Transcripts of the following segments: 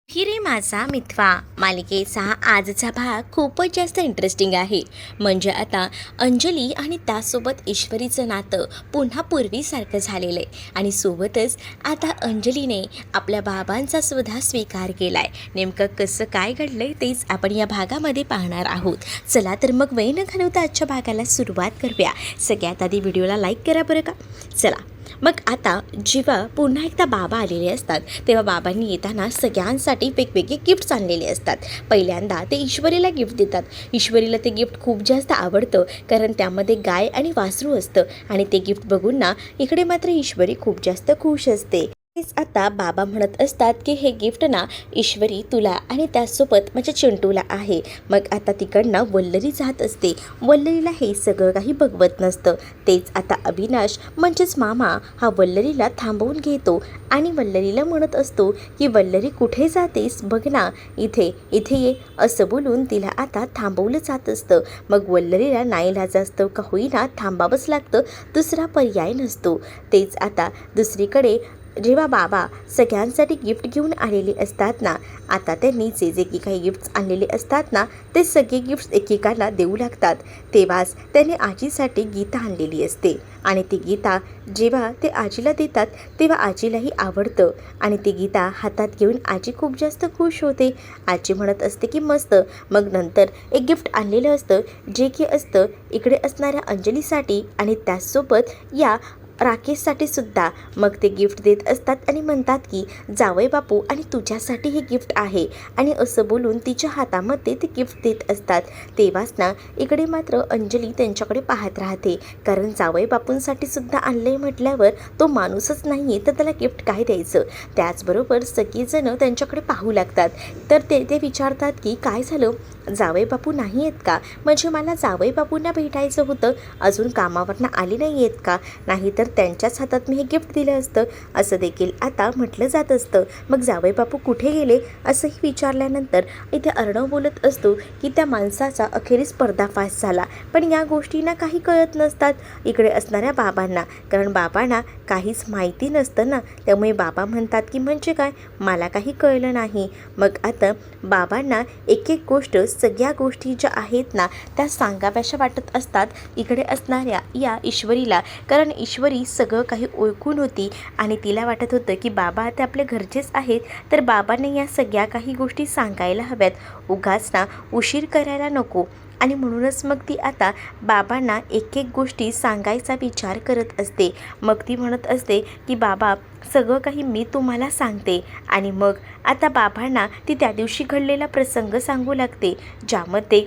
हिरे माझा मिथवा मालिकेचा आजचा भाग खूपच जास्त इंटरेस्टिंग आहे. म्हणजे आता अंजली आणि त्यासोबत ईश्वरीचं नातं पुन्हा पूर्वीसारखं झालेलं आहे आणि सोबतच आता अंजलीने आपल्या बाबांचा सुद्धा स्वीकार केला आहे. नेमकं कसं काय घडलं तेच आपण या भागामध्ये पाहणार आहोत. चला तर मग वेळ न घालवता आजच्या भागाला सुरुवात करूया. सगळ्यात आधी व्हिडिओला लाईक करा बरं का. चला मग आता जेव्हा पुन्हा एकदा बाबा आलेले असतात तेव्हा बाबांनी येताना सगळ्यांसाठी वेगवेगळे गिफ्ट्स आणलेले असतात. पहिल्यांदा ते ईश्वरीला गिफ्ट देतात. ईश्वरीला ते गिफ्ट खूप जास्त आवडतं कारण त्यामध्ये गाय आणि वासरू असतं आणि ते गिफ्ट बघून ना इकडे मात्र ईश्वरी खूप जास्त खुश असते. तेच आता बाबा म्हणत असतात की हे गिफ्ट ना ईश्वरी तुला आणि त्यासोबत माझ्या चिंटूला आहे. मग आता तिकडनं वल्लरी जात असते. वल्लरीला हे सगळं काही बघवत नसतं. तेच आता अविनाश म्हणजेच मामा हा वल्लरीला थांबवून घेतो आणि वल्लरीला म्हणत असतो की वल्लरी कुठे जातेस बघ ना, इथे इथे ये असं बोलून तिला आता थांबवलं जात असतं. मग वल्लरीला नाईलाज असतं का होईना थांबावंच लागतं, दुसरा पर्याय नसतो. तेच आता दुसरीकडे जेव्हा बाबा सगळ्यांसाठी गिफ्ट घेऊन आलेले असतात ना, आता त्यांनी जे जे की काही गिफ्ट्स आणलेले असतात ना ते सगळे गिफ्ट्स एकेकाला देऊ लागतात. तेव्हाच त्याने आजीसाठी गीता आणलेली असते आणि ती गीता जेव्हा ते आजीला देतात तेव्हा आजीलाही आवडतं आणि ती गीता हातात घेऊन आजी खूप जास्त खुश होते. आजी म्हणत असते की मस्त. मग नंतर एक गिफ्ट आणलेलं असतं जे की असतं इकडे असणाऱ्या अंजलीसाठी आणि त्याचसोबत या राकेशसाठी सुद्धा. मग ते गिफ्ट देत असतात आणि म्हणतात की जावई बापू आणि तुझ्यासाठी हे गिफ्ट आहे आणि असं बोलून तिच्या हातामध्ये ते गिफ्ट देत असतात. तेव्हाच ना इकडे मात्र अंजली त्यांच्याकडे पाहत राहते कारण जावई बापूंसाठी सुद्धा आणले म्हटल्यावर तो माणूसच नाही आहे तर त्याला गिफ्ट काय द्यायचं. त्याचबरोबर सगळेजणं त्यांच्याकडे पाहू लागतात. तर ते विचारतात की काय झालं, जावई बापू नाही आहेत का, म्हणजे मला जावई बापूंना भेटायचं होतं, अजून कामावरनं आले नाही आहेत का, नाही तर त्यांच्याच हातात मी हे गिफ्ट दिलं असतं असं देखील आता म्हटलं जात असतं. मग जावई बापू कुठे गेले असंही विचारल्यानंतर इथे अर्णव बोलत असतो की त्या माणसाचा अखेरीस पर्दाफाश झाला. पण या गोष्टींना काही कळत नसतात इकडे असणाऱ्या बाबांना, कारण बाबांना काहीच माहिती नसतं ना. त्यामुळे बाबा म्हणतात की म्हणजे काय, मला काही कळलं नाही. मग आता बाबांना एक एक गोष्ट सगळ्या गोष्टी ज्या आहेत ना त्या सांगाव्याशा वाटत असतात इकडे असणाऱ्या या ईश्वरीला, कारण ईश्वरी सगळं काही ओळखून होती आणि तिला वाटत होतं की बाबा आता आपल्या घरचेच आहेत तर बाबांनी या सगळ्या काही गोष्टी सांगायला हव्यात, उगाच ना उशीर करायला नको. आणि म्हणूनच मग ती आता बाबांना एक एक गोष्टी सांगायचा विचार करत असते. मग ती म्हणत असते की बाबा सगळं काही मी तुम्हाला सांगते आणि मग आता बाबांना ती त्या दिवशी घडलेला प्रसंग सांगू लागते, ज्यामध्ये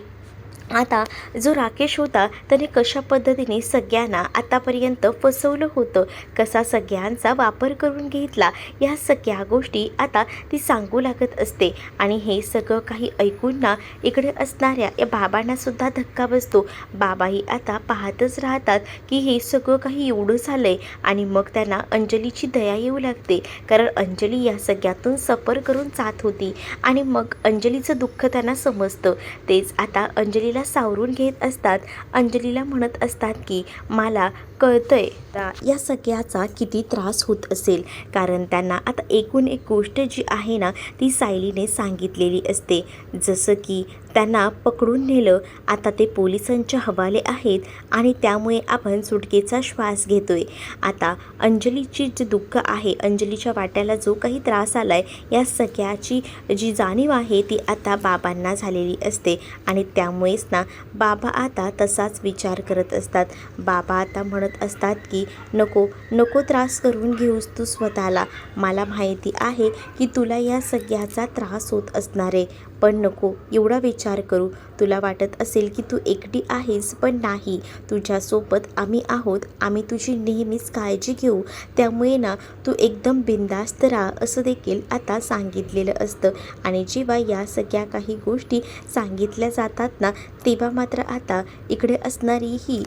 आता जो राकेश होता त्याने कशा पद्धतीने सगळ्यांना आतापर्यंत फसवलं होतं, कसा सगळ्यांचा वापर करून घेतला, या सगळ्या गोष्टी आता ती सांगू लागत असते. आणि हे सगळं काही ऐकून ना इकडे असणाऱ्या या बाबांनासुद्धा धक्का बसतो. बाबाही आता पाहतच राहतात की हे सगळं काही एवढं झालं आहे आणि मग त्यांना अंजलीची दया येऊ लागते, कारण अंजली या सगळ्यातून सफर करून जात होती आणि मग अंजलीचं दुःख त्यांना समजतं. तेच आता अंजलीला सावरून घेत असतात. अंजलीला म्हणत असतात की मला कळतंय या सगळ्याचा किती त्रास होत असेल, कारण त्यांना आता एकूण एक गोष्ट जी आहे ना ती सायलीने सांगितलेली असते, जसं की त्यांना पकडून नेलं, आता ते पोलिसांच्या हवाले आहेत आणि त्यामुळे आपण सुटकेचा श्वास घेतोय. आता अंजलीची जे दुःख आहे, अंजलीच्या वाट्याला जो काही त्रास आला आहे, या सगळ्याची जी जाणीव आहे ती आता बाबांना झालेली असते आणि त्यामुळेच ना बाबा आता तसाच विचार करत असतात. बाबा आता म्हणत असतात की नको नको त्रास करून घेऊस तू स्वतःला, मला माहिती आहे की तुला या सगळ्याचा त्रास होत असणार आहे, पण नको एवढा विचार करू. तुला वाटत असेल की तू एकटी आहेस, पण नाही, तुझ्यासोबत आम्ही आहोत, आम्ही तुझी नेहमीच काळजी घेऊ, त्यामुळे ना तू एकदम बिनधास्त राहा असं देखील आता सांगितलेलं असतं. आणि जेव्हा या सगळ्या काही गोष्टी सांगितल्या जातात ना तेव्हा मात्र आता इकडे असणारी ही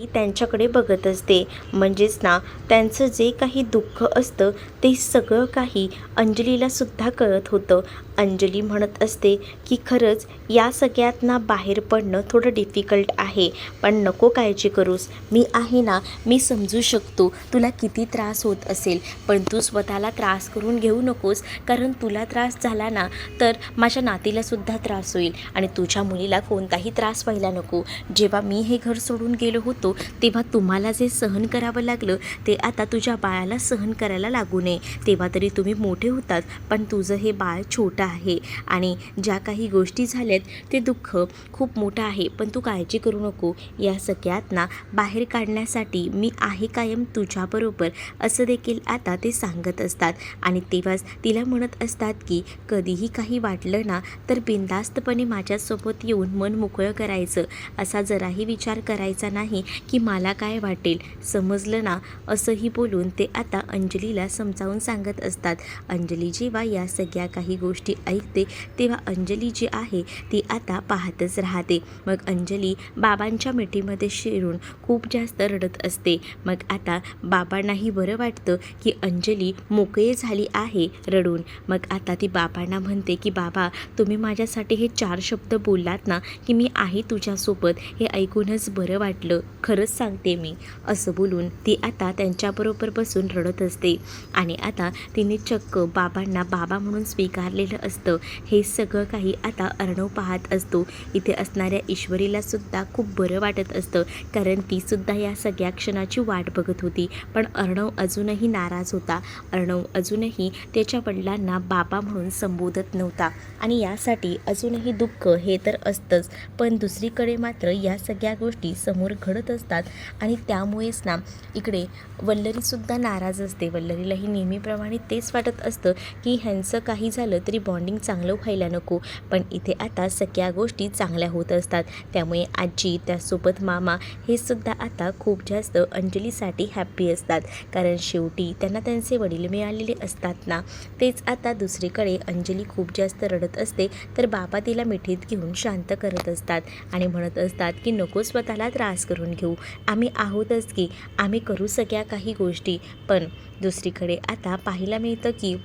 त्यांच्याकडे बघत असते. म्हणजेच ना त्यांचं जे काही दुःख असतं ते सगळं काही अंजलीला सुद्धा कळत होतं. अंजली म्हणत असते की खरंच या सगळ्यातना बाहेर पडणं थोडं डिफिकल्ट आहे, पण नको काळजी करूस, मी आहे ना, मी समजू शकतो तुला किती त्रास होत असेल, पण तू स्वतःला त्रास करून घेऊ नकोस, कारण तुला त्रास झाला ना तर माझ्या नातीलासुद्धा त्रास होईल आणि तुझ्या मुलीला कोणताही त्रास व्हायला नको. जेव्हा मी हे घर सोडून गेलो होतो तेव्हा तुम्हाला जे सहन करावं लागलं ते आता तुझ्या बाळाला सहन करायला लागू नये. तेव्हा तरी तुम्ही मोठे होतात, पण तुझं हे बाळ छोटं आहे आणि ज्या काही गोष्टी झाल्यात ते दुःख खूप मोठं आहे, पण तू काळजी करू नको. या सगळ्यातना बाहेर काढण्यासाठी मी आहे कायम तुझ्याबरोबर, असं देखील आता ते सांगत असतात. आणि तेव्हाच तिला म्हणत असतात की कधीही काही वाटलं ना तर बिनधास्तपणे माझ्यासोबत येऊन मन मोकळं करायचं, असा जराही विचार करायचा नाही की मला काय वाटेल, समजलं ना. असंही बोलून ते आता अंजलीला समजावून सांगत असतात. अंजली जेव्हा या सगळ्या काही गोष्टी ऐकते तेव्हा अंजली जी आहे ती आता पाहतच राहते. मग अंजली बाबांच्या मिठीमध्ये शिरून खूप जास्त रडत असते. मग आता बाबांनाही बरं वाटतं की अंजली मोकळी झाली आहे रडून. मग आता ती बाबांना म्हणते की बाबा, तुम्ही माझ्यासाठी हे 4 शब्द बोललात ना की मी आहे तुझ्यासोबत, हे ऐकूनच बरं वाटलं, खरंच सांगते मी, असं बोलून ती आता त्यांच्याबरोबर बसून रडत असते. आणि आता तिने चक्क बाबांना बाबा म्हणून स्वीकारलेलं असतं. हे सगळं काही आता अर्णव पाहत असतो. इथे असणाऱ्या ईश्वरीला सुद्धा खूप बरं वाटत असतं, कारण ती सुद्धा या सगळ्या क्षणाची वाट बघत होती. पण अर्णव अजूनही नाराज होता. अर्णव अजूनही त्याच्या वडिलांना बाबा म्हणून संबोधत नव्हता आणि यासाठी अजूनही दुःख हे तर असतंच, पण दुसरीकडे मात्र या सगळ्या गोष्टी समोर घडत असतात आणि त्यामुळेच ना इकडे वल्लरीसुद्धा नाराज असते. वल्लरीलाही नेहमीप्रमाणे तेच वाटत असतं की ह्यांचं काही झालं तरी बॉन्डिंग चांगलं व्हायला नको, पण इथे आता सगळ्या गोष्टी चांगल्या होत असतात. त्यामुळे आजी, त्यासोबत मामा हे सुद्धा आता खूप जास्त अंजलीसाठी हॅप्पी असतात, कारण शेवटी त्यांना त्यांचे वडील मिळालेले असतात ना. तेच आता दुसरीकडे अंजली खूप जास्त रडत असते, तर बाबा तिला मिठीत घेऊन शांत करत असतात आणि म्हणत असतात की नको स्वतःला त्रास करून घेऊ, आम्ही आहोतच की, आम्ही करू सगळ्या काही गोष्टी. पण दुसरीकडे आता पाहायला मिळतं की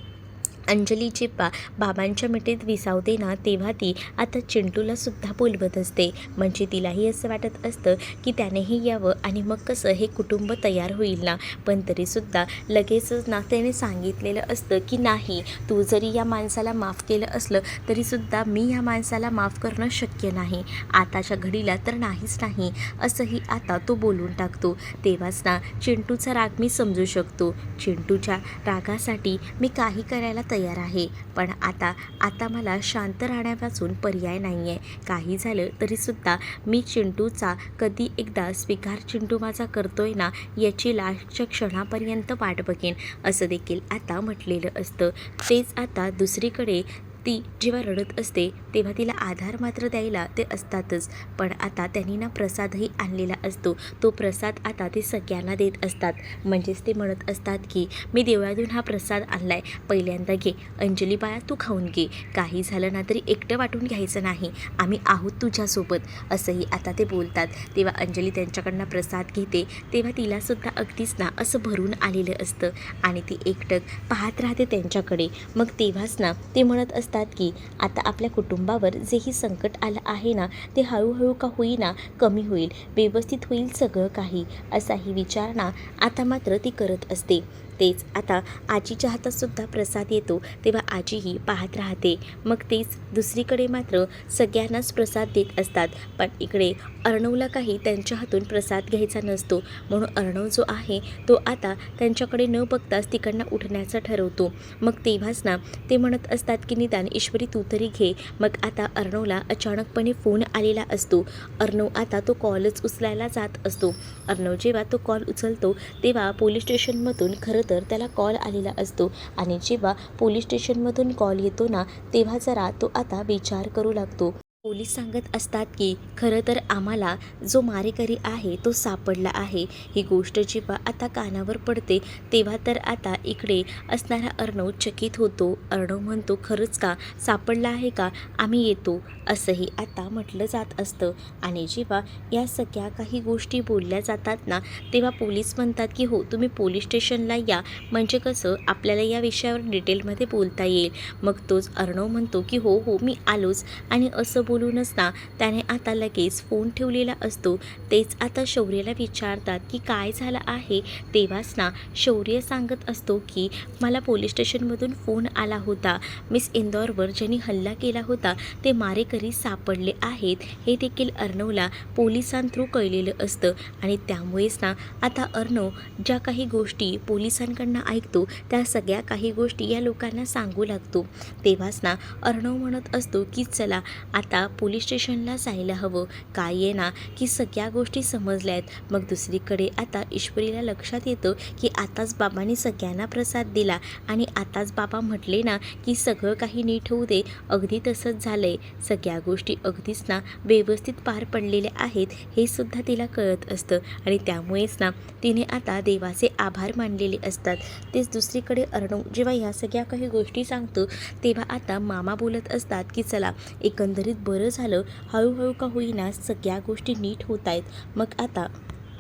अंजली जेव्हा बाबांच्या मिठीत विसावते ना तेव्हा ती आता चिंटूला सुद्धा बोलवत असते. म्हणजे तिलाही असं वाटत असतं की त्यानेही यावं आणि मग कसं हे कुटुंब तयार होईल ना. पण तरीसुद्धा लगेचच ना त्याने सांगितलेलं असतं की नाही, तू जरी या माणसाला माफ केलं असलं तरीसुद्धा मी या माणसाला माफ करणं शक्य नाही, आताच्या घडीला तर नाहीच नाही, असंही आता तो बोलून टाकतो. तेव्हाच ना चिंटूचा राग मी समजू शकतो. चिंटूच्या रागासाठी मी काही करायला तयार आहे, पण आता मला शांत राहण्यापासून पर्याय नाही आहे. काही झालं तरीसुद्धा मी चिंटूचा कधी एकदा स्वीकार चिंटू माझा करतोय ना याची लास्टच्या क्षणापर्यंत वाट बघेन, असं देखील आता म्हटलेलं असतं. तेच आता दुसरीकडे ती जेव्हा रडत असते तेव्हा तिला आधार मात्र द्यायला ते असतातच, पण आता त्यांनी ना प्रसादही आणलेला असतो. तो प्रसाद आता ते सगळ्यांना देत असतात. म्हणजेच ते म्हणत असतात की मी देवळातून हा प्रसाद आणलाय, पहिल्यांदा घे, अंजली बाळा तू खाऊन घे, काही झालं ना तरी एकटं वाटून घ्यायचं नाही, आम्ही आहोत तुझ्यासोबत, असंही आता ते बोलतात. तेव्हा अंजली त्यांच्याकडनं प्रसाद घेते तेव्हा तिलासुद्धा अगदीच ना असं भरून आलेलं असतं आणि ती एकटक पाहत राहते त्यांच्याकडे. मग तेव्हाच ना ते म्हणत असतात की आता आपल्या कुटुंबावर जेही संकट आलं आहे ना ते हळूहळू का होईना कमी होईल, व्यवस्थित होईल सगळं काही, असाही विचार ना आता मात्र ती करत असते. तेच आता आजीच्या हातातसुद्धा प्रसाद येतो तेव्हा आजीही पाहत राहते. मग तेच दुसरीकडे मात्र सगळ्यांनाच प्रसाद देत असतात, पण इकडे अर्णवला काही त्यांच्या हातून प्रसाद घ्यायचा नसतो. म्हणून अर्णव जो आहे तो आता त्यांच्याकडे न बघताच तिकडनं उठण्याचं ठरवतो. मग तेव्हाच ना ते म्हणत असतात की निदान ईश्वरी तू तरी घे. मग आता अर्णवला अचानकपणे फोन आलेला असतो. अर्णव आता तो कॉलच उचलायला जात असतो. अर्णव जेव्हा तो कॉल उचलतो तेव्हा पोलीस स्टेशनमधून खरं तर त्याला कॉल आलेला असतो आणि जेव्हा पोलीस स्टेशनमधून कॉल येतो ना तेव्हा जरा तो आता विचार करू लागतो. पोलीस सांगत असतात की खरं तर आम्हाला जो मारेकरी आहे तो सापडला आहे. ही गोष्ट जेव्हा आता कानावर पडते तेव्हा तर आता इकडे असणारा अर्णव चकित होतो. अर्णव म्हणतो, खरंच का, सापडला आहे का, आम्ही येतो, असंही आता म्हटलं जात असतं. आणि जेव्हा या सगळ्या काही गोष्टी बोलल्या जातात ना, तेव्हा पोलीस म्हणतात की हो, तुम्ही पोलीस स्टेशनला या, म्हणजे कसं आपल्याला या विषयावर डिटेलमध्ये बोलता येईल. मग तोच अर्णव म्हणतो की हो हो, मी आलोच. आणि असं बोलूनच ना त्याने आता लगेच फोन ठेवलेला असतो. तेच आता शौर्यला विचारतात की काय झालं आहे. तेव्हाच ना शौर्य सांगत असतो की मला पोलीस स्टेशनमधून फोन आला होता. मिस इंदौरवर ज्यांनी हल्ला केला होता ते मारेकरी सापडले आहेत. हे देखील अर्णवला पोलिसांथ्रू कळलेलं असतं. आणि त्यामुळेच ना आता अर्णव ज्या काही गोष्टी पोलिसांकडनं ऐकतो त्या सगळ्या काही गोष्टी या लोकांना सांगू लागतो. तेव्हाच ना अर्णव म्हणत असतो की चला आता पोलीस स्टेशनला जायला हवं. काय आहे ना की सगळ्या गोष्टी समजल्या आहेत. मग दुसरीकडे आता ईश्वरीला लक्षात येतं की आताच बाबांनी सगळ्यांना प्रसाद दिला आणि आताच बाबा म्हटले ना की सगळं काही नीट होऊ दे. अगदी तसंच झालं आहे. सगळ्या गोष्टी अगदीच ना व्यवस्थित पार पडलेल्या आहेत हे सुद्धा तिला कळत असतं. आणि त्यामुळेच ना तिने आता देवाचे आभार मानलेले असतात. तेच दुसरीकडे अर्णव जेव्हा ह्या सगळ्या काही गोष्टी सांगतो तेव्हा आता मामा बोलत असतात की चला एकंदरीत बरं झालं, हळूहळू का होईना सगळ्या गोष्टी नीट होत आहेत. मग आता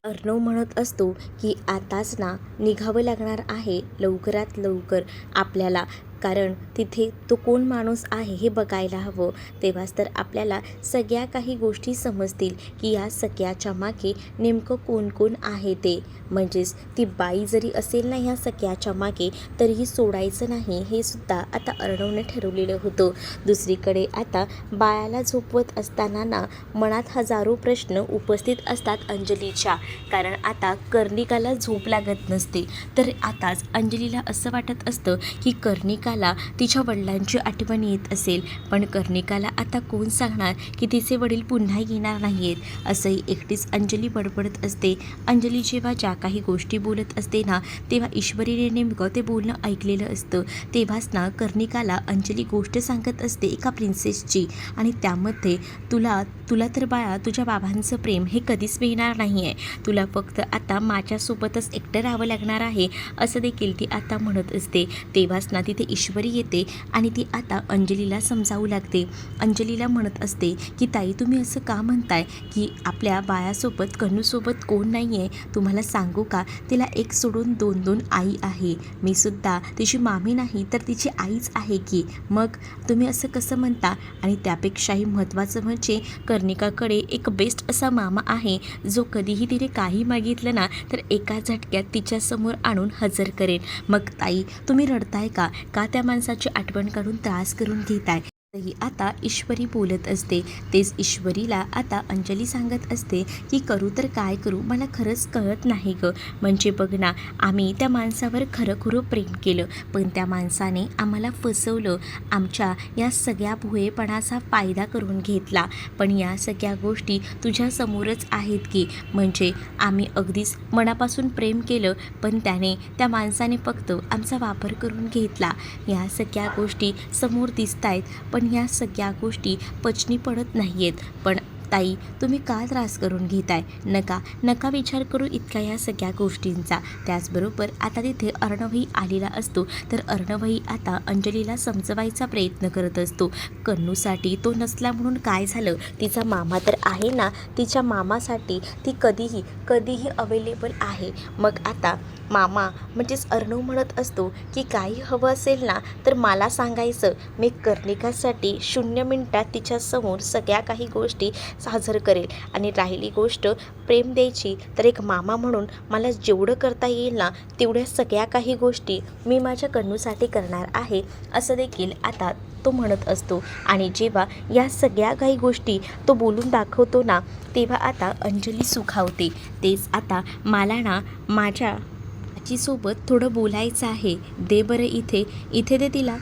अर्णव म्हणत असतो की आताच ना निघावं लागणार आहे लवकरात लवकर आपल्याला, कारण तिथे तो कोण माणूस आहे हे बघायला हवं. तेव्हाच तर आपल्याला सगळ्या काही गोष्टी समजतील की या सगळ्याच्या मागे नेमकं कोण कोण आहे ते. म्हणजेच ती बाई जरी असेल ना ह्या सगळ्याच्या मागे तरीही सोडायचं नाही हे सुद्धा आता अर्णवने ठरवलेलं होतं. दुसरीकडे आता बाळाला झोपवत असताना ना मनात हजारो प्रश्न उपस्थित असतात अंजलीच्या. कारण आता कर्णिकाला झोप लागत नसते. तर आताच अंजलीला असं वाटत असतं की कर्णिकाला तिच्या वडिलांची आठवण येत असेल. पण कर्णिकाला आता कोण सांगणार की तिचे वडील पुन्हा येणार नाही आहेत. असंही एकटीच अंजली बडबडत असते. अंजली जेव्हा ज्या काही गोष्टी बोलत असते ना तेव्हा ईश्वरीने नेमकं ते बोलणं ऐकलेलं असतं. तेव्हाच ना कर्णिकाला अंजली गोष्ट सांगत असते एका प्रिन्सेसची. आणि त्यामध्ये तुला तुला तर बाळा तुझ्या बाबांचं प्रेम हे कधीच मिळणार नाही आहे. तुला फक्त आता माझ्यासोबतच एकटं राहावं लागणार आहे असं देखील ती आता म्हणत असते. तेव्हाच ना तिथे ईश्वरी येते आणि ती आता अंजलीला समजावू लागते. अंजलीला म्हणत असते की ताई तुम्ही असं का म्हणताय की आपल्या बाळासोबत कन्नूसोबत कोण नाही आहे. तुम्हाला सांगू का, तिला एक सोडून दोन दोन आई आहे. मी सुद्धा तिची मामी नाही तर तिची आईच आहे की. मग तुम्ही असं कसं म्हणता. आणि त्यापेक्षाही महत्त्वाचं म्हणजे कर्णिकाकडे एक बेस्ट असा मामा आहे जो कधीही तिने काही मागितलं ना तर एका झटक्यात तिच्यासमोर आणून हजर करेन. मग ताई तुम्ही रडताय का, का त्या माणसाची आठवण काढून त्रास करून घेताय. ही आता ईश्वरी बोलत असते. तेच ईश्वरीला आता अंजली सांगत असते की करू तर काय करू, मला खरंच कळत नाही गं. म्हणजे बघ ना, आम्ही त्या माणसावर खरं प्रेम केलं पण त्या माणसाने आम्हाला फसवलं. आमच्या या सगळ्या भोळेपणाचा फायदा करून घेतला. पण या सगळ्या गोष्टी तुझ्यासमोरच आहेत की. म्हणजे आम्ही अगदीच मनापासून प्रेम केलं पण त्याने त्या माणसाने फक्त आमचा वापर करून घेतला. या सगळ्या गोष्टी समोर दिसत आहेत पण ह्या सगळ्या गोष्टी पचनी पडत नाही आहेत. पण ताई तुम्ही का त्रास करून घेताय. नका विचार करू इतक्या या सगळ्या गोष्टींचा. त्याचबरोबर आता तिथे अर्णवही आलेला असतो. तर अर्णवही आता अंजलीला समजवायचा प्रयत्न करत असतो. कन्नूसाठी तो नसला म्हणून काय झालं, तिचा मामा तर आहे ना, तिच्या मामासाठी ती कधीही अवेलेबल आहे. मग आता मामा म्हणजेच अर्णव म्हणत असतो की काही हवं असेल ना तर मला सांगायचं, मी कर्णिकासाठी 0 मिनिटात तिच्यासमोर सगळ्या काही गोष्टी सादर करेल. आणि राहिली गोष्ट प्रेम द्यायची तर एक मामा म्हणून मला जेवढं करता येईल ना तेवढ्या सगळ्या काही गोष्टी मी माझ्या कन्नूसाठी करणार आहे असं देखील आता तो म्हणत असतो. आणि जेव्हा या सगळ्या काही गोष्टी तो बोलून दाखवतो ना तेव्हा आता अंजली सुखावते. तेच आता मला ना माझ्या आजीसोबत थोडं बोलायचं आहे, दे बरं इथे दे तिला.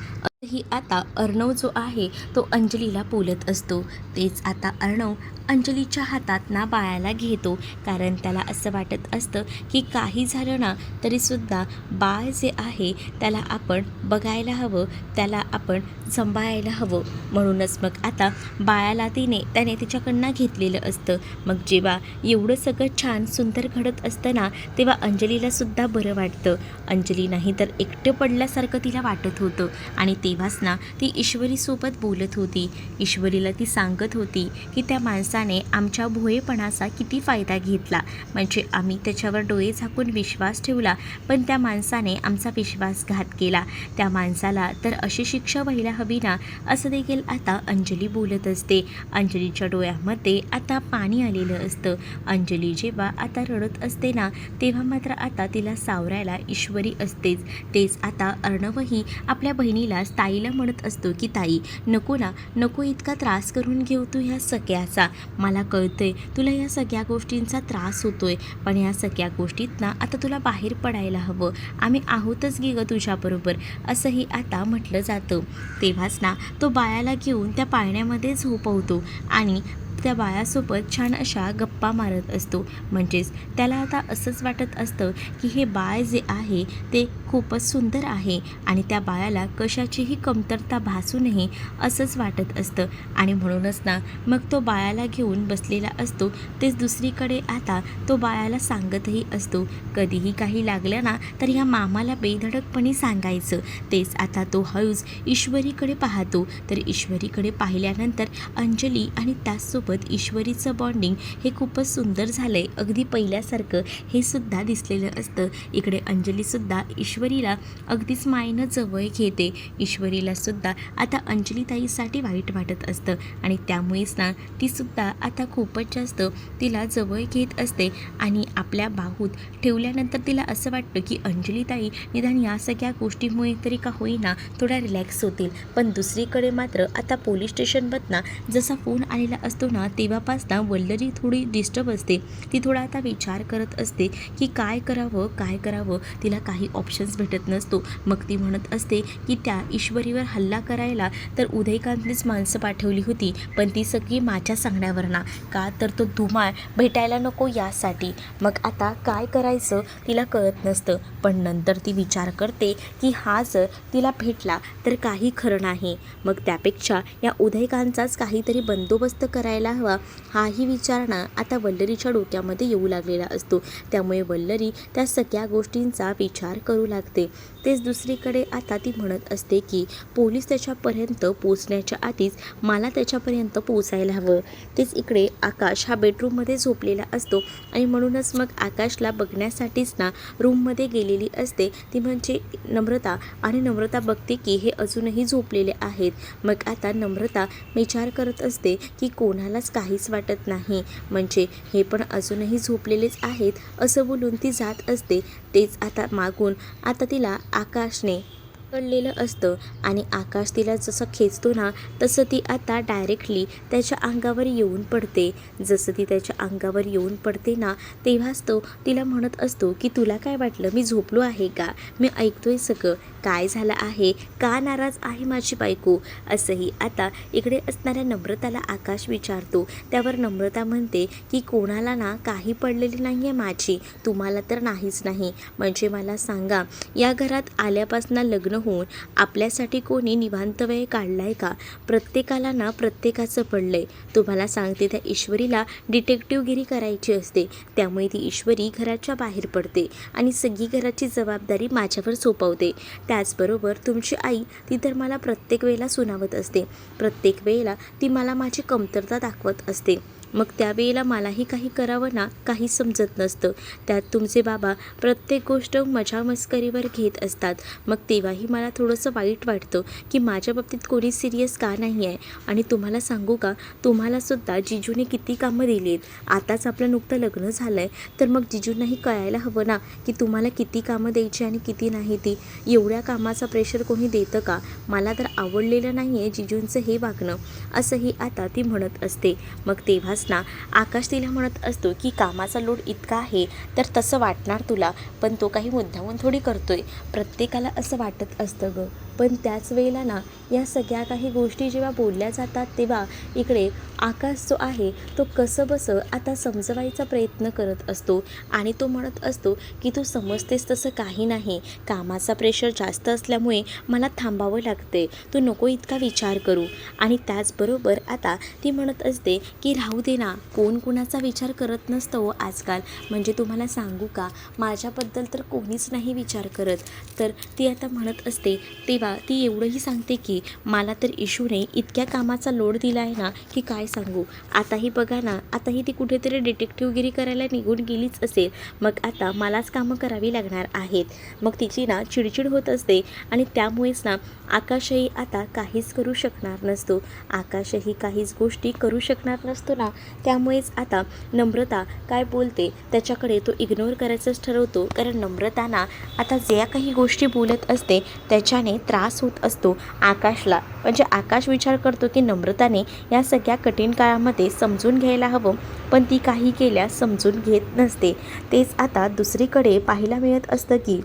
ही आता अर्णव जो आहे तो अंजलीला बोलत असतो. तेच आता अर्णव अंजलीच्या हातात ना बाळाला घेतो, कारण त्याला असं वाटत असतं की काही झालं ना तरीसुद्धा बाळ जे आहे त्याला आपण बघायला हवं, त्याला आपण सांभाळायला हवं. म्हणूनच मग आता बाळाला त्याने तिच्याकडनं घेतलेलं असतं. मग जेव्हा एवढं सगळं छान सुंदर घडत असतं ना, तेव्हा अंजलीलासुद्धा बरं वाटतं. अंजली नाही तर एकटं पडल्यासारखं तिला वाटत होतं आणि तेव्हाच ना ती ईश्वरीसोबत बोलत होती. ईश्वरीला ती सांगत होती की त्या माणसाने आमच्या भोळेपणाचा किती फायदा घेतला, म्हणजे आम्ही त्याच्यावर डोळे झाकून विश्वास ठेवला, पण त्या माणसाने आमचा विश्वासघात केला. त्या माणसाला तर अशी शिक्षा व्हायला हवी ना, असं देखील आता अंजली बोलत असते. अंजलीच्या डोळ्यामध्ये आता पाणी आलेलं असतं. अंजली जेव्हा आता रडत असते ना, तेव्हा मात्र आता तिला सावरायला ईश्वरी असतेच. तेच आता अर्णवही आपल्या बहिणीला ताईला म्हणत असतो की ताई, नको ना, नको इतका त्रास करून घेऊ तू ह्या सगळ्याचा. मला कळतंय तुला या सगळ्या गोष्टींचा त्रास होतोय, पण या सगळ्या गोष्टीत ना आता तुला बाहेर पडायला हवं. आम्ही आहोतच गे गं तुझ्याबरोबर, असंही आता म्हटलं जातं. तेव्हाच ना तो बाळाला घेऊन त्या पाळण्यामध्ये झोपवतो आणि त्या बाळासोबत छान अशा गप्पा मारत असतो. म्हणजेच त्याला आता असंच वाटत असतं की हे बाळ जे आहे ते खूपच सुंदर आहे आणि त्या बाळाला कशाचीही कमतरता भासू नये असंच वाटत असतं. आणि म्हणूनच ना मग तो बाळाला घेऊन बसलेला असतो. तेच दुसरीकडे आता तो बाळाला सांगतही असतो, कधीही काही लागलं ना तर ह्या मामाला बेधडकपणे सांगायचं. तेच आता तो हळूच ईश्वरीकडे पाहतो. तर ईश्वरीकडे पाहिल्यानंतर अंजली आणि त्याचसोबत ईश्वरीचं बॉन्डिंग हे खूपच सुंदर झालं आहे, अगदी पहिल्यासारखं हे सुद्धा दिसलेलं असतं. इकडे अंजलीसुद्धा ईश्वरीला अगदीच मायेनं जवळ घेते. ईश्वरीलासुद्धा आता अंजलीताईसाठी वाईट वाटत असतं आणि त्यामुळेच ना तीसुद्धा आता खूपच जास्त तिला जवळ घेत असते आणि आपल्या बाहूत ठेवल्यानंतर तिला असं वाटतं की अंजलीताई निदान या सगळ्या गोष्टीमुळे तरी का होईना थोडा रिलॅक्स होतील. पण दुसरीकडे मात्र आता पोलीस स्टेशनमधनं जसा फोन आलेला असतो ना, तेव्हापासनं वल्लरी थोडी डिस्टर्ब असते. ती थोडा आता विचार करत असते की काय करावं. तिला काही ऑप्शन्स भेटत नसतो. मग ती म्हणत असते की त्या ईश्वरीवर हल्ला करायला तर उदयकांतनेच माणसं पाठवली होती, पण ती सगळी माझ्या सांगण्यावर ना, का तर तो धुमाळ भेटायला नको यासाठी. मग आता काय करायचं तिला कळत नसतं. पण नंतर ती विचार करते की हा जर तिला भेटला तर काही खरं नाही. मग त्यापेक्षा या उदयकांचाच काहीतरी बंदोबस्त करायला हवा, हाही विचार ना आता वल्लरीच्या डोक्यामध्ये येऊ लागलेला असतो. त्यामुळे वल्लरी त्या सगळ्या गोष्टींचा विचार करू लागते. तेच दुसरीकडे आता ती म्हणत असते की पोलीस त्याच्यापर्यंत पोचण्याच्या आधीच मला त्याच्यापर्यंत पोचायला हवं. तेच इकडे आकाश हा बेडरूममध्ये झोपलेला असतो आणि म्हणूनच मग आकाशला बघण्यासाठीच ना रूममध्ये गेलेली असते ती, म्हणजे नम्रता. आणि नम्रता बघते की हे अजूनही झोपलेले आहेत. मग आता नम्रता विचार करत असते की कोणालाच काहीच वाटत नाही, म्हणजे हे पण अजूनही झोपलेलेच आहेत असं बोलून ती जात असते. तेच आता मागून आता तिला आकाशने पकडलेलं असतं आणि आकाश तिला जसं खेचतो ना तसं ती आता डायरेक्टली त्याच्या अंगावर येऊन पडते. जसं ती त्याच्या अंगावर येऊन पडते ना, तेव्हाच तो तिला म्हणत असतो की तुला काय वाटलं मी झोपलो आहे का, मी ऐकतोय सगळं, काय झालं आहे, का नाराज आहे माझी बायको, असंही आता इकडे असणाऱ्या नम्रताला आकाश विचारतो. त्यावर नम्रता म्हणते की कोणाला ना काही पडलेली नाही आहे माझी, तुम्हाला तर नाहीच नाही. म्हणजे मला सांगा, या घरात आल्यापासून लग्न होऊन आपल्यासाठी कोणी निवांत वेळ काढलाय का? प्रत्येकाला ना प्रत्येकाचं पडलंय. तुम्हाला सांगते त्या ईश्वरीला डिटेक्टिव्हगिरी करायची असते, त्यामुळे ती ईश्वरी घराच्या बाहेर पडते आणि सगळी घराची जबाबदारी माझ्यावर सोपवते. त्याचबरोबर तुमची आई ती तर मला प्रत्येक वेळेला सुनावत असते, प्रत्येक वेळेला ती मला माझी कमतरता दाखवत असते. मग त्यावेळेला मलाही काही करावं ना काही समजत नसतं. त्यात तुमचे बाबा प्रत्येक गोष्ट मजा मस्करीवर घेत असतात. मग तेव्हाही मला थोडंसं वाईट वाटतं की माझ्या बाबतीत कोणी सिरियस का नाही आहे. आणि तुम्हाला सांगू का, तुम्हालासुद्धा जिजूने किती कामं दिली आहेत. आताच आपलं नुकतं लग्न झालं आहे, तर मग जिजूंनाही कळायला हवं ना की तुम्हाला किती कामं द्यायची आणि किती नाही. ती एवढ्या कामाचा प्रेशर कोणी देतं का? मला तर आवडलेलं नाही आहे जिजूंचं हे वागणं, असंही आता ती म्हणत असते. मग तेव्हाच ना आकाश तिला म्हणत असतो की कामाचा लोड इतका आहे तर तसं वाटणार तुला, पण तो काही मुद्दामून थोडी करतोय, प्रत्येकाला असं वाटत असतं गं. पण त्याच वेळेला ना या सगळ्या काही गोष्टी जेव्हा बोलल्या जातात तेव्हा इकडे आकाश जो आहे तो कसंबसं आता समजवायचा प्रयत्न करत असतो आणि तो म्हणत असतो की तू समजतेस तसं काही नाही, कामाचा प्रेशर जास्त असल्यामुळे मला थांबावं लागते, तू नको इतका विचार करू. आणि त्याचबरोबर आता ती म्हणत असते की राहू दे ना, कोण कुणाचा विचार करत नसतं हो आजकाल. म्हणजे तुम्हाला सांगू का, माझ्याबद्दल तर कोणीच नाही विचार करत. तर ती आता म्हणत असते तेव्हा ती एवढंही सांगते की मला तर इशूने इतक्या कामाचा लोड दिला आहे ना की काय सांगू. आताही बघा ना, आताही ती कुठेतरी डिटेक्टिव्हगिरी करायला निघून गेलीच असेल, मग आता मलाच कामं करावी लागणार आहेत. मग तिची ना चिडचिड होत असते आणि त्यामुळेच ना आकाशही आता काहीच करू शकणार नसतो. आकाशही काहीच गोष्टी करू शकणार नसतो ना, त्यामुळेच आता नम्रता काय बोलते त्याच्याकडे तो इग्नोर करायचंच ठरवतो. कारण नम्रताना आता ज्या काही गोष्टी बोलत असते त्याच्याने त्रास होत असतो आकाशला. म्हणजे आकाश विचार करतो की नम्रताने या सगळ्या कठीण काळामध्ये समजून घ्यायला हवं, पण ती काही केल्या समजून घेत नसते. तेच आता दुसरीकडे पाहायला मिळत असतं की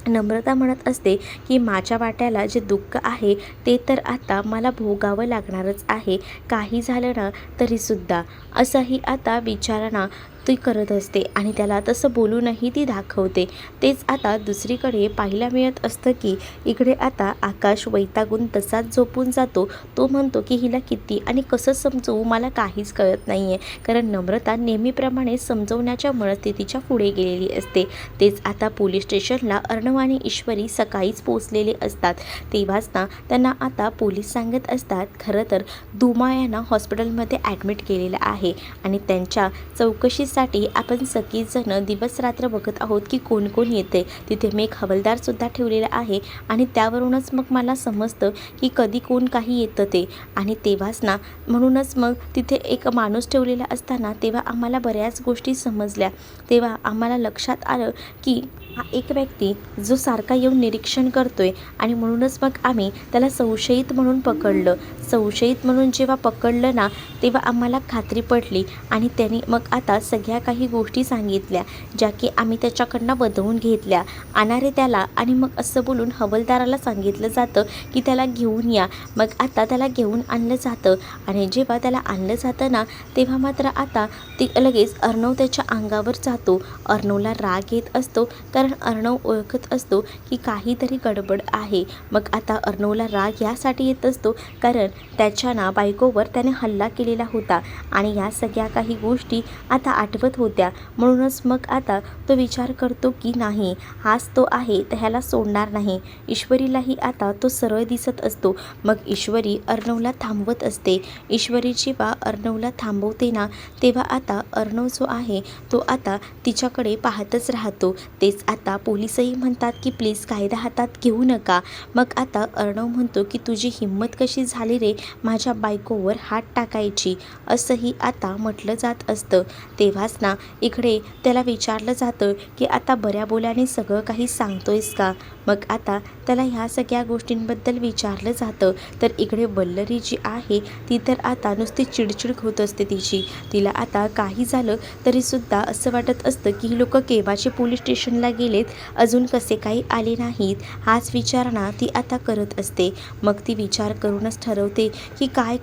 नम्रता म्हणत असते की माझ्या वाट्याला जे दुःख आहे ते तर आता मला भोगावं लागणारच आहे, काही झालं ना तरीसुद्धा. असंही आता विचारणा ती करत असते आणि त्याला तसं बोलूनही ती दाखवते. तेच आता दुसरीकडे पाहायला मिळत असतं की इकडे आता आकाश वैतागून तसाच झोपून जातो. तो म्हणतो की हिला किती आणि कसं समजवू मला काहीच कळत नाही आहे. कारण नम्रता नेहमीप्रमाणे समजवण्याच्या मनस्थितीच्या पुढे गेलेली असते. तेच आता पोलीस स्टेशनला अर्णव आणि ईश्वरी सकाळीच पोचलेले असतात. तेव्हाच ना त्यांना आता पोलीस सांगत असतात खरं तर धुमा यांना हॉस्पिटलमध्ये ॲडमिट केलेलं आहे आणि त्यांच्या चौकशीसाठी आपण सगळीजणं दिवस रात्र बघत आहोत की कोण कोण येते. तिथे मी एक हवालदारसुद्धा ठेवलेला आहे आणि त्यावरूनच मग मला समजतं की कधी कोण काही येतं ते. आणि तेव्हाच ना म्हणूनच मग तिथे एक माणूस ठेवलेला असताना तेव्हा आम्हाला बऱ्याच गोष्टी समजल्या. तेव्हा आम्हाला लक्षात आलं की हा एक व्यक्ती जो सारखा येऊन निरीक्षण करतोय आणि म्हणूनच मग आम्ही त्याला संशयित म्हणून पकडलं. संशयित म्हणून जेव्हा पकडलं ना तेव्हा आम्हाला खात्री पडली आणि त्यांनी मग आता सगळ्या काही गोष्टी सांगितल्या ज्या की आम्ही त्याच्याकडनं वधवून घेतल्या. आणणारे त्याला आणि मग असं बोलून हवालदाराला सांगितलं जातं की त्याला घेऊन या. मग आता त्याला घेऊन आणलं जातं आणि जेव्हा त्याला आणलं जातं ना तेव्हा मात्र आता ती लगेच अर्णव त्याच्या अंगावर जातो. अर्णवला राग येत असतो कारण अर्णव ओळखत असतो की काहीतरी गडबड आहे. मग आता अर्णवला राग यासाठी येत असतो कारण त्याच्या ना बायकोवर त्याने हल्ला केलेला होता आणि या सगळ्या काही गोष्टी आता आठवत होत्या. म्हणूनच मग आता तो विचार करतो की नाही, हाच तो आहे तर ह्याला सोडणार नाही. ईश्वरीलाही आता तो सरळ दिसत असतो. मग ईश्वरी अर्णवला थांबवत असते. ईश्वरी जेव्हा अर्णवला थांबवते ना तेव्हा आता अर्णव जो आहे तो आता तिच्याकडे पाहतच राहतो. तेच आता पोलिसही म्हणतात की प्लीज कायदा हातात घेऊ नका. मग आता अर्णव म्हणतो की तुझी हिंमत कशी झाली रे माझ्या बायकोवर हात टाकायची, असंही आता म्हटलं जात असतं. तेव्हाच ना इकडे त्याला विचारलं जातं की आता बऱ्या बोल्याने सगळं काही सांगतोयस का. मग आता त्याला ह्या सगळ्या गोष्टींबद्दल विचारलं जातं. तर इकडे वल्लरी जी आहे ती तर आता नुसती चिडचिड होत असते तिची. तिला आता काही झालं तरीसुद्धा असं वाटत असतं की ही लोक केव्हाचे पोलीस स्टेशनला गेलेत, अजून कसे काही आले नाहीत, हाच विचार ना ती आता करत असते. मग ती विचार करूनच ठरवते की काय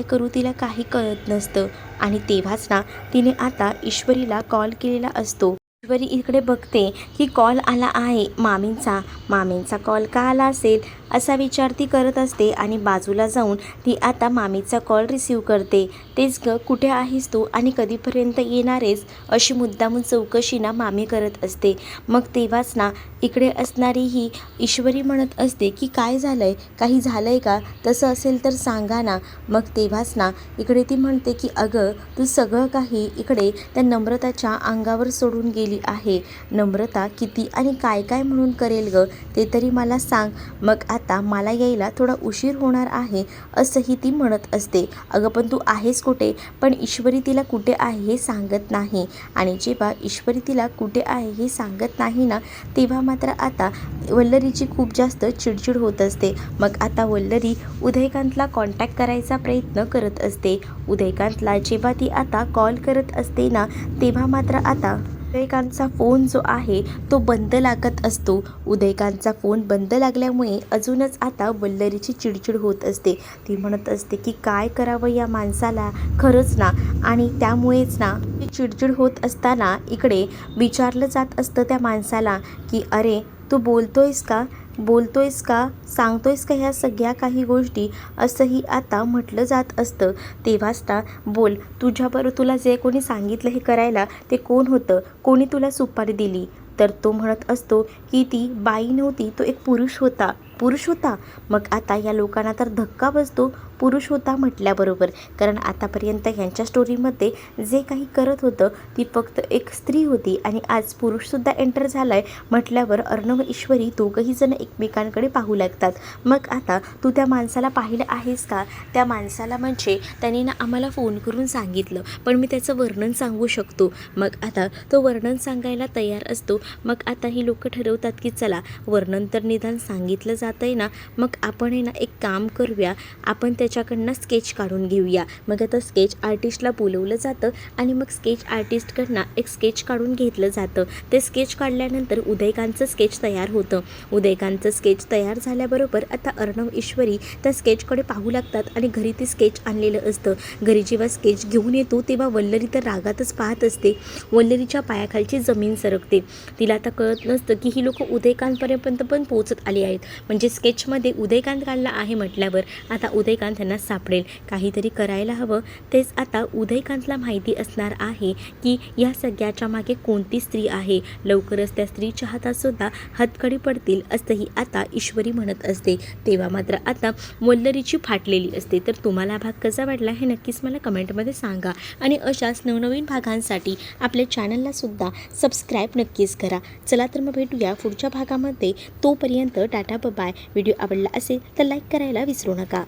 करू तिला काही कळत नसतं. आणि तेव्हाच ना तिने आता ईश्वरीला कॉल केलेला असतो. ईश्वरी इकडे बघते की कॉल आला आहे मामींचा कॉल का आला असेल असा विचार ती करत असते आणि बाजूला जाऊन ती आता मामीचा कॉल रिसीव करते. तेच ग, कुठे आहेस तू आणि कधीपर्यंत येणारेस अशी मुद्दामून चौकशी ना मामी करत असते. मग तेव्हाच ना इकडे असणारी ही ईश्वरी म्हणत असते की काय झालंय, काही झालंय का, तसं असेल तर सांगा ना. मग तेव्हाच ना इकडे ती म्हणते की अगं तू सगळं काही इकडे त्या नम्रताच्या अंगावर सोडून गेली आहे. नम्रता किती आणि काय काय म्हणून करेल ग ते तरी मला सांग. मग आता मला यायला थोडा उशीर होणार आहे असंही ती म्हणत असते. अगं पण तू आहेस कुठे. पण ईश्वरी तिला कुठे आहे हे सांगत नाही आणि जेव्हा ईश्वरी तिला कुठे आहे हे सांगत नाही ना तेव्हा मात्र आता वल्लरीची खूप जास्त चिडचिड होत असते. मग आता वल्लरी उदयकांतला कॉन्टॅक्ट करायचा प्रयत्न करत असते. उदयकांतला जेव्हा ती आता कॉल करत असते ना तेव्हा मात्र आता उदयकांतचा फोन जो आहे तो बंद लागत असतो. उदयकांतचा फोन बंद लागल्यामुळे अजूनच आता वल्लरीची चिडचिड होत असते. ती म्हणत असते की काय करावं या माणसाला, खरंच ना. आणि त्यामुळेच ना ती चिडचिड होत असताना इकडे विचारलं जात असतं त्या माणसाला की अरे तू बोलतोयस का, सांगतोयस का ह्या सगळ्या काही गोष्टी, असंही आता म्हटलं जात असतं. तेव्हाच ना बोल, तुझ्याबरोबर तुला जे कोणी सांगितलं हे करायला ते कोण होतं, कोणी तुला सुपारी दिली? तर तो म्हणत असतो की ती बाई नव्हती, तो एक पुरुष होता. मग आता या लोकांना तर धक्का बसतो पुरुष होता म्हटल्याबरोबर. कारण आतापर्यंत यांच्या स्टोरीमध्ये जे काही करत होतं ती फक्त एक स्त्री होती आणि आज पुरुषसुद्धा एंटर झाला आहे म्हटल्यावर अर्णव ईश्वरी दोघंही जण एकमेकांकडे पाहू लागतात. मग आता तू त्या माणसाला पाहिलं आहेस का? त्या माणसाला म्हणजे त्यांनी ना आम्हाला फोन करून सांगितलं, पण मी त्याचं वर्णन सांगू शकतो. मग आता तो वर्णन सांगायला तयार असतो. मग आता ही लोक ठरवतात की चला वर्णन तर निदान सांगितलं जातं आहे ना, मग आपण आहे ना एक काम करूया, आपण त्याच्याकडनं स्केच काढून घेऊया. मग आता स्केच आर्टिस्टला बोलवलं जातं आणि मग स्केच आर्टिस्टकडनं एक स्केच काढून घेतलं जातं. ते स्केच काढल्यानंतर उदयकांतचं स्केच तयार होतं. उदयकांतचं स्केच तयार झाल्याबरोबर आता अर्णव ईश्वरी त्या स्केचकडे पाहू लागतात आणि घरी ते स्केच आणलेलं असतं. घरी जेव्हा स्केच घेऊन येतो तेव्हा वल्लरी तर रागातच पाहत असते. वल्लरीच्या पायाखालची जमीन सरकते. तिला आता कळत नसतं की ही लोक उदयकांतपर्यंत पण पोहोचत आली आहेत. म्हणजे स्केचमध्ये उदयकांत काढला आहे म्हटल्यावर आता उदयकांत त्यांना सापडेल. काहीतरी करायला हवं. तेच आता उदयकांतला माहिती असणार आहे की या सगळ्याच्या मागे कोणती स्त्री आहे. लवकरच त्या स्त्रीच्या हातातसुद्धा हतकडी पडतील असंही आता ईश्वरी म्हणत असते. तेव्हा मात्र आता वल्लरीची फाटलेली असते. तर तुम्हाला भाग कसा वाटला हे नक्कीच मला कमेंटमध्ये सांगा आणि अशाच नवनवीन भागांसाठी आपल्या चॅनललासुद्धा सबस्क्राईब नक्कीच करा. चला तर मग भेटूया पुढच्या भागामध्ये. तोपर्यंत टाटा बाय. व्हिडिओ आवडला असेल तर लाईक करायला विसरू नका.